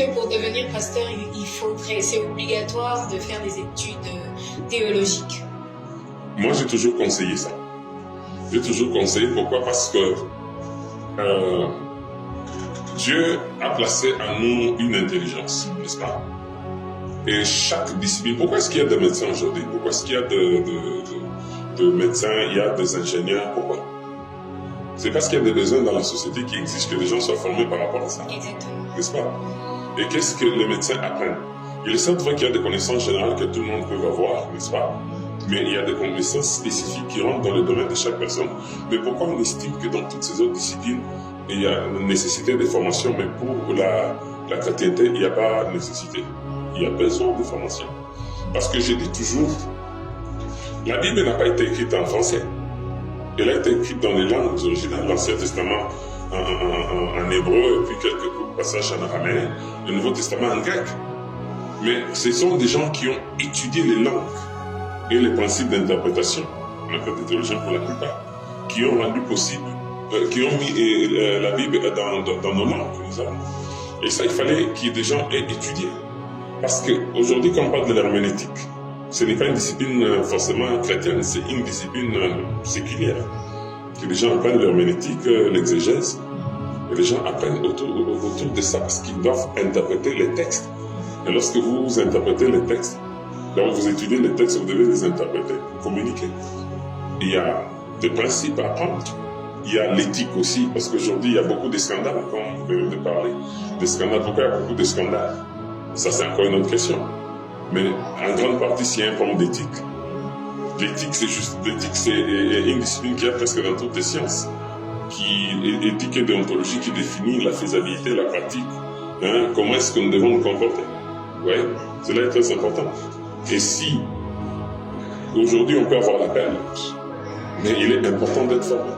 que pour devenir pasteur, il faudrait, c'est obligatoire de faire des études théologiques? Moi, j'ai toujours conseillé ça. J'ai toujours conseillé. Pourquoi? Parce que Dieu a placé en nous une intelligence, n'est-ce pas? Et chaque discipline... Pourquoi est-ce qu'il y a des médecins aujourd'hui? Pourquoi est-ce qu'il y a de médecins, il y a des ingénieurs? Pourquoi? C'est parce qu'il y a des besoins dans la société qui exigent que les gens soient formés par rapport à ça. Exactement. N'est-ce pas? Et qu'est-ce que les médecins apprennent? Il est certes vrai qu'il y a des connaissances générales que tout le monde peut avoir, n'est-ce pas? Mais il y a des connaissances spécifiques qui rentrent dans le domaine de chaque personne. Mais pourquoi on estime que dans toutes ces autres disciplines, il y a une nécessité de formation, mais pour la chrétienté, il n'y a pas de nécessité? Il y a besoin de formation. Parce que je dis toujours, la Bible n'a pas été écrite en français. Elle a été écrite dans les langues originales, l'Ancien Testament en hébreu, et puis quelques passages en araméen, le Nouveau Testament en grec. Mais ce sont des gens qui ont étudié les langues et les principes d'interprétation, on appelle des théologiens pour la plupart, qui ont rendu possible, qui ont mis la Bible dans nos langues que nous avons. Et ça, il fallait qu'il y ait des gens aient étudié. Parce qu'aujourd'hui, quand on parle de l'herméneutique, ce n'est pas une discipline forcément chrétienne, c'est une discipline séculière. Que les gens apprennent l'herméneutique, l'exégèse, et les gens apprennent autour de ça parce qu'ils doivent interpréter les textes. Et lorsque vous interprétez les textes, donc vous étudiez les textes, vous devez les interpréter, communiquer. Il y a des principes à apprendre. Il y a l'éthique aussi, parce qu'aujourd'hui, il y a beaucoup de scandales, comme vous venez de parler. Des scandales, pourquoi il y a beaucoup de scandales? Ça, c'est encore une autre question. Mais en grande partie, s'il y a un problème d'éthique. L'éthique, c'est une discipline qui est presque dans toutes les sciences. Éthique et déontologie qui définit la faisabilité, la pratique. Comment est-ce que nous devons nous comporter? Oui, cela est très important. Et si, aujourd'hui, on peut avoir l'appel, mais il est important d'être formé.